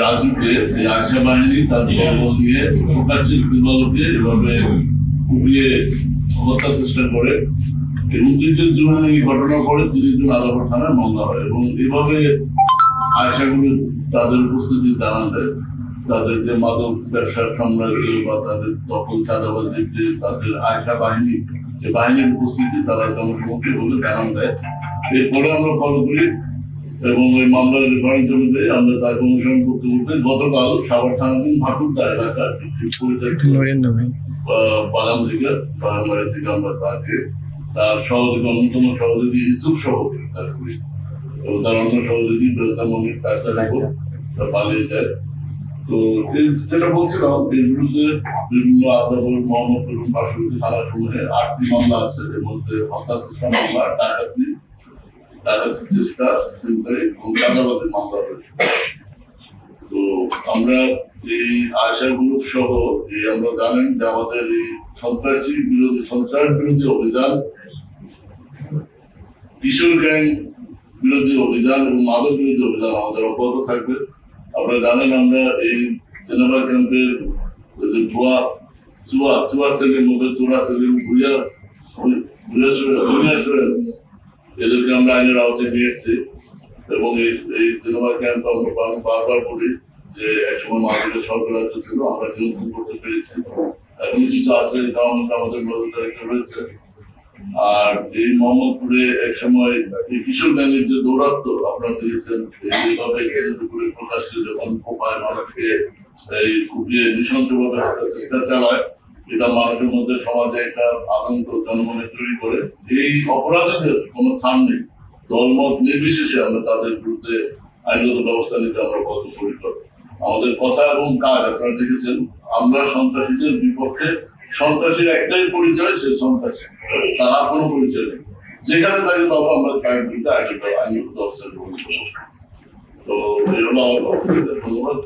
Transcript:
রাজুকে এই আশা বাহিনী তার বল দিয়ে প্রকাশ্যে দিবালোকে এভাবে কুপিয়ে হত্যার চেষ্টা করে। 29 জুন এই ঘটনার পরে 30 জুন আদালত থানায় মামলা হয় এবং এভাবে আয়সাগুলো তাদের উপস্থিতি জানান দেয়। তাদের যে মাদক ব্যবসার সাম্রাজ্য বা তাদের দখল চাঁদাবাজির যে তাদের আয়সা বাহিনী, যে বাহিনীর উপস্থিতি তারা জনসমক্ষে বলে জানান দেয়। এরপরে আমরা ফলো করি এবং ওই মামলার রেফারেন্স অনুযায়ী আমরা তাকে অনুসরণ করতে করতে গতকাল সাভার থানাধীন ভাটুরদা এলাকার বাগান থেকে বাগানবাড়ি থেকে আমরা তাকে তার সহযোগী অন্যতম সহযোগী ইসুফ সহ গ্রেফতার করি এবং তার অন্য সহযোগী বেলসা মনির তাকে পালিয়ে যায়। তো যেটা বলছিলাম এর বিরুদ্ধে বিভিন্ন আদালত মোহাম্মদপুর এবং পার্শ্ববর্তী থানা সমূহে 8টি মামলা আছে। এর মধ্যে হত্যা চেষ্টা মামলা, ডাকাতির চেষ্টা, ছিনতাই এবং চাঁদাবাজির মামলা রয়েছে। তো আমরা এই আয়সা গ্রুপ সহ আমরা জানেন যে আমাদের এই সন্ত্রাস বিরোধী অভিযান, কিশোর গ্যাং বিরোধী অভিযান এবং মাদক বিরোধী অভিযান আমাদের অব্যাহত থাকবে। আপনারা জানেন আমরা এই জেনেভা ক্যাম্পের চুয়া সেলের মধ্যে চোরা সেলিম এদেরকে আমরা আইনের আওতায় নিয়ে এসেছি এবং এই জেনেভা ক্যাম্প আমরা বারবার বলি যে একসময় মাদকের সরবরাহ ছিল, আমরা নিয়ন্ত্রণ করতে পেরেছি। এখন কিছু আছে এটা আমাদের নজরদারিতে রয়েছে। আর এই মোহাম্মদপুরে এক সময় এই কিশোর গ্যাংয়ের যে দৌরাত্ম আপনারা দেখেছেন, এইভাবে প্রকাশ্যে যখন কোপায় মানুষকে এই কুপিয়ে নৃশংসভাবে হত্যার চেষ্টা চালায়, এটা মানুষের মধ্যে সমাজে একটা আতঙ্ক জনমনে তৈরি করে। এই অপরাধীদের কোনো স্থান নেই, দলমত নির্বিশেষে আমরা তাদের বিরুদ্ধে আইনগত ব্যবস্থা নিতে আমরা বদ্ধপরিকর। আমাদের কথা এবং কাজ আপনারা দেখেছেন, আমরা সন্ত্রাসীদের বিপক্ষে। সন্ত্রাসীর একটাই পরিচয়, সে সন্ত্রাসী, তার আর কোনো পরিচয় নেই। যেখানে থাকে তখন আমরা কায়েমটা আইনগত ব্যবস্থা গ্রহণ করবো। তো এই হলো আমার ধন্যবাদ।